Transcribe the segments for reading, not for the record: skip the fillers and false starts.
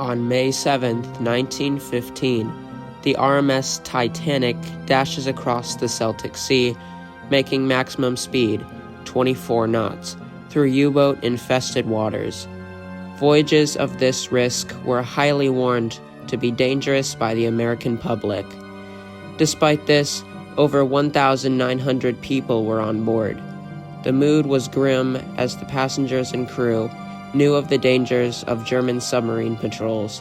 On May 7, 1915, the RMS Titanic dashes across the Celtic Sea, making maximum speed, 24 knots, through U-boat-infested waters. Voyages of this risk were highly warned to be dangerous by the American public. Despite this, over 1,900 people were on board. The mood was grim as the passengers and crew knew of the dangers of German submarine patrols.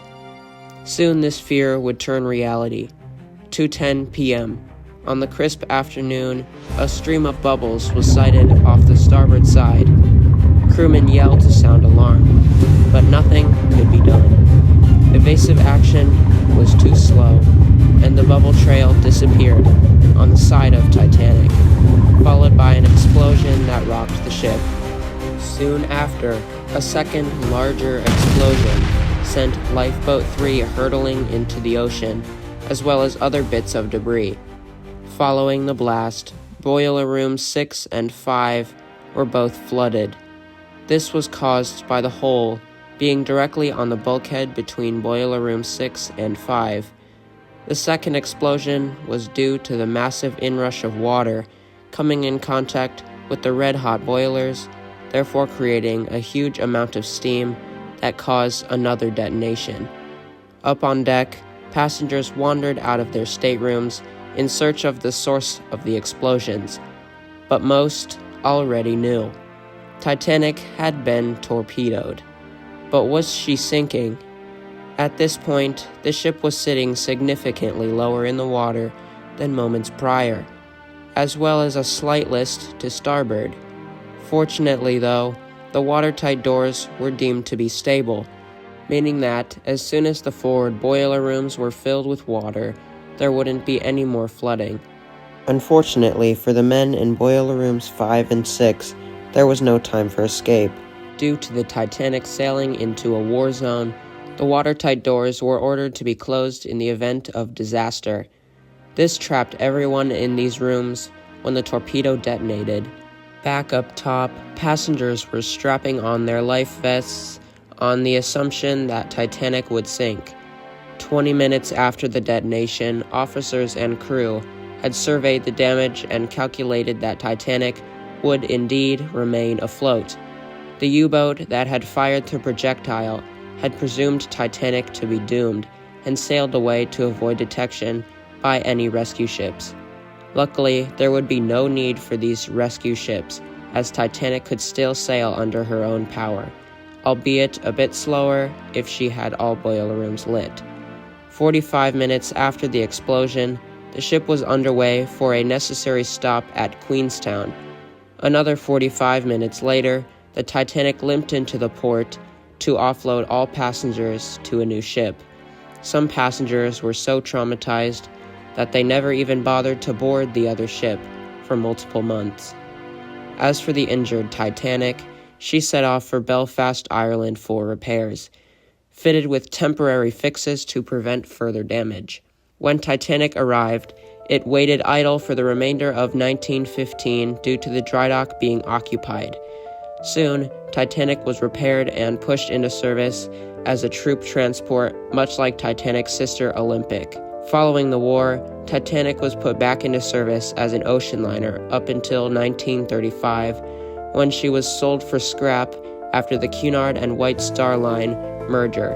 Soon this fear would turn reality. 2:10 p.m. On the crisp afternoon, a stream of bubbles was sighted off the starboard side. Crewmen yelled to sound alarm, but nothing could be done. Evasive action was too slow, and the bubble trail disappeared on the side of Titanic, followed by an explosion that rocked the ship. Soon after, a second, larger explosion sent Lifeboat 3 hurtling into the ocean, as well as other bits of debris. Following the blast, boiler rooms 6 and 5 were both flooded. This was caused by the hole being directly on the bulkhead between boiler room 6 and 5. The second explosion was due to the massive inrush of water coming in contact with the red-hot boilers, therefore creating a huge amount of steam that caused another detonation. Up on deck, passengers wandered out of their staterooms in search of the source of the explosions, but most already knew. Titanic had been torpedoed. But was she sinking? At this point, the ship was sitting significantly lower in the water than moments prior, as well as a slight list to starboard. Fortunately, though, the watertight doors were deemed to be stable, meaning that as soon as the forward boiler rooms were filled with water, there wouldn't be any more flooding. Unfortunately for the men in boiler rooms 5 and 6, there was no time for escape. Due to the Titanic sailing into a war zone, the watertight doors were ordered to be closed in the event of disaster. This trapped everyone in these rooms when the torpedo detonated. Back up top, passengers were strapping on their life vests on the assumption that Titanic would sink. 20 minutes after the detonation, officers and crew had surveyed the damage and calculated that Titanic would indeed remain afloat. The U-boat that had fired the projectile had presumed Titanic to be doomed and sailed away to avoid detection by any rescue ships. Luckily, there would be no need for these rescue ships, as Titanic could still sail under her own power, albeit a bit slower if she had all boiler rooms lit. 45 minutes after the explosion, the ship was underway for a necessary stop at Queenstown. Another 45 minutes later, the Titanic limped into the port to offload all passengers to a new ship. Some passengers were so traumatized that they never even bothered to board the other ship for multiple months. As for the injured Titanic, she set off for Belfast, Ireland for repairs, fitted with temporary fixes to prevent further damage. When Titanic arrived, it waited idle for the remainder of 1915 due to the dry dock being occupied. Soon, Titanic was repaired and pushed into service as a troop transport, much like Titanic's sister Olympic. Following the war, Titanic was put back into service as an ocean liner up until 1935, when she was sold for scrap after the Cunard and White Star Line merger.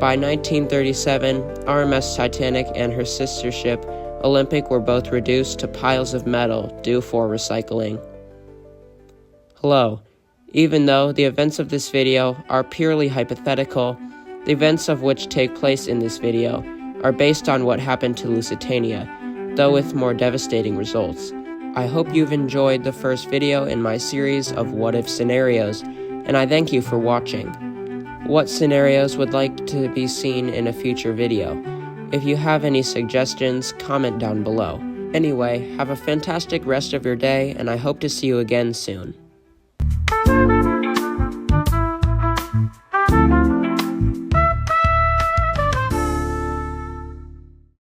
By 1937, RMS Titanic and her sister ship Olympic were both reduced to piles of metal due for recycling. Hello. Even though the events of this video are purely hypothetical, the events of which take place in this video are based on what happened to Lusitania, though with more devastating results. I hope you've enjoyed the first video in my series of what-if scenarios, and I thank you for watching. What scenarios would like to be seen in a future video? If you have any suggestions, comment down below. Anyway, have a fantastic rest of your day, and I hope to see you again soon.